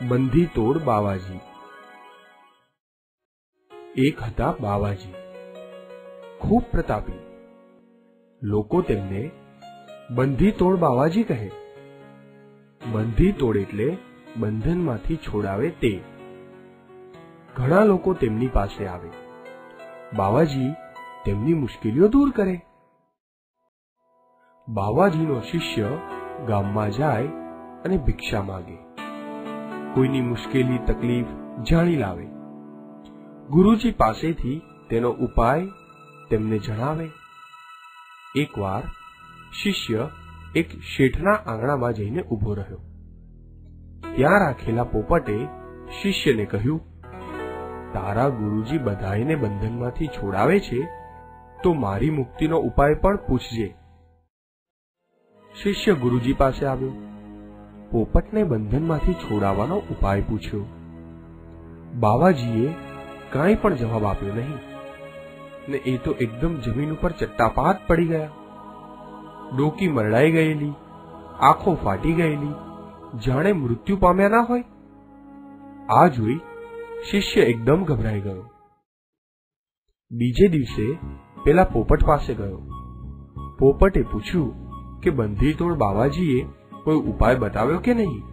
બંધી તોડ બાવાજી। એક હતા બાવાજી, ખૂબ પ્રતાપી। લોકો તેમને બંધી તોડ બાવાજી કહે। બંધી તોડ એટલે બંધનમાંથી છોડાવે તે। ઘણા લોકો તેમની પાસે આવે, બાવાજી તેમની મુશ્કેલીઓ દૂર કરે। બાવાજીનો શિષ્ય ગામમાં જાય અને ભિક્ષા માંગે, કોઈની મુશ્કેલી તકલીફ જાણી લાવે, ગુરુજી પાસેથી તેનો ઉપાય તેમને જણાવે। એકવાર શિષ્ય એક શેઠના આંગણામાં જઈને ઊભો રહ્યો। ત્યાં રાખેલા પોપટે શિષ્યને કહ્યું, તારા ગુરુજી બધાયને બંધનમાંથી છોડાવે છે, તો મારી મુક્તિનો ઉપાય પણ પૂછજે। શિષ્ય ગુરુજી પાસે આવ્યો, પોપટને બંધનમાંથી છોડાવવાનો ઉપાય પૂછ્યો। બાવાજીએ કાંઈ પણ જવાબ આપ્યો નહીં ને એ તો એકદમ જમીન ઉપર ચટ્ટાપાટ પડી ગયા। ડોકી મરડાઈ ગયેલી, આંખો ફાટી ગયેલી, જાણે મૃત્યુ પામ્યા ના હોય। આ જોઈ શિષ્ય એકદમ ગભરાઈ ગયો। બીજે દિવસે પેલા પોપટ પાસે ગયો। પોપટે પૂછ્યું કે બંધી તોડ બાવાજીએ કોઈ ઉપાય બતાવ્યો કે નહીં।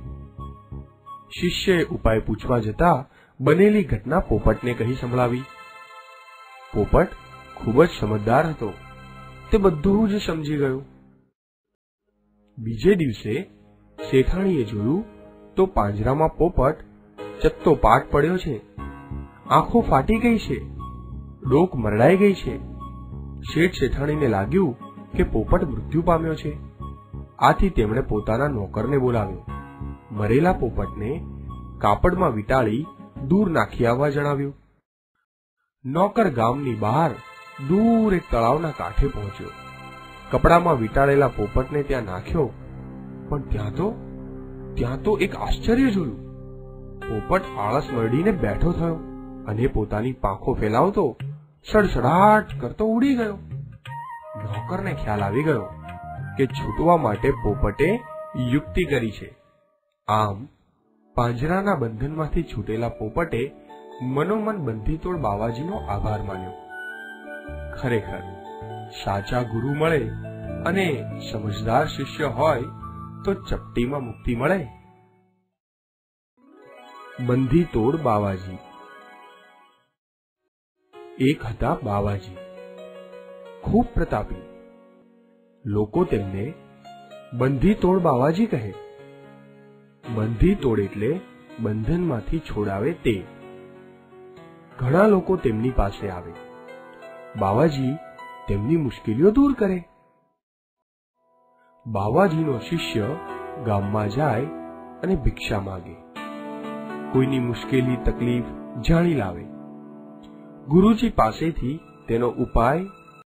શિષ્યએ ઉપાય પૂછવા જતા બનેલી ઘટના પોપટને કહી સંભળાવી। પોપટ ખૂબ જ સમજદાર હતો, તે બધું જ સમજી ગયો। બીજે દિવસે શેઠાણીએ જોયું તો પાંજરામાં પોપટ ચત્તો પાટ પડ્યો છે, આંખો ફાટી ગઈ છે, ડોક મરડાઈ ગઈ છે। શેઠ શેઠાણીને લાગ્યું કે પોપટ મૃત્યુ પામ્યો છે। આથી તેમણે પોતાના નોકરને બોલાવ્યો, મરેલા પોપટને કાપડમાં વીંટાળી દૂર નાખી આવવા જણાવ્યું। નોકર ગામની બહાર દૂર એક તળાવના કાંઠે પહોંચ્યો, કપડામાં વીંટાળેલા પોપટને ત્યાં નાખ્યો, પણ ત્યાં તો એક આશ્ચર્ય જોયું। પોપટ આળસ મરડીને બેઠો થયો અને પોતાની પાંખો ફેલાવતો સડસડાટ કરતો ઉડી ગયો। નોકરને ખ્યાલ આવી ગયો કે છૂટવા માટે પોપટે યુક્તિ કરી છે। આમ પાંજરાના બંધનમાંથી છૂટેલા પોપટે મનોમન બંધી તોડ બાવાજીનો આભાર માન્યો। ખરેખર સાચા ગુરુ મળે અને સમજદાર શિષ્ય હોય તો ચપટીમાં મુક્તિ મળે। બંધી તોડ બાવાજી। એક હતા બાવાજી, ખૂબ પ્રતાપી। લોકો તેમને બંધી તોડ બાવાજી કહે। બંધી તોડ એટલે બંધનમાંથી છોડાવે તે। ઘણા લોકો તેમની પાસે આવે, બાવાજી તેમની મુશ્કેલીઓ દૂર કરે। બાવાજીનો શિષ્ય ગામમાં જાય અને ભિક્ષા માંગે, કોઈની મુશ્કેલી તકલીફ જાણી લાવે, ગુરુજી પાસેથી તેનો ઉપાય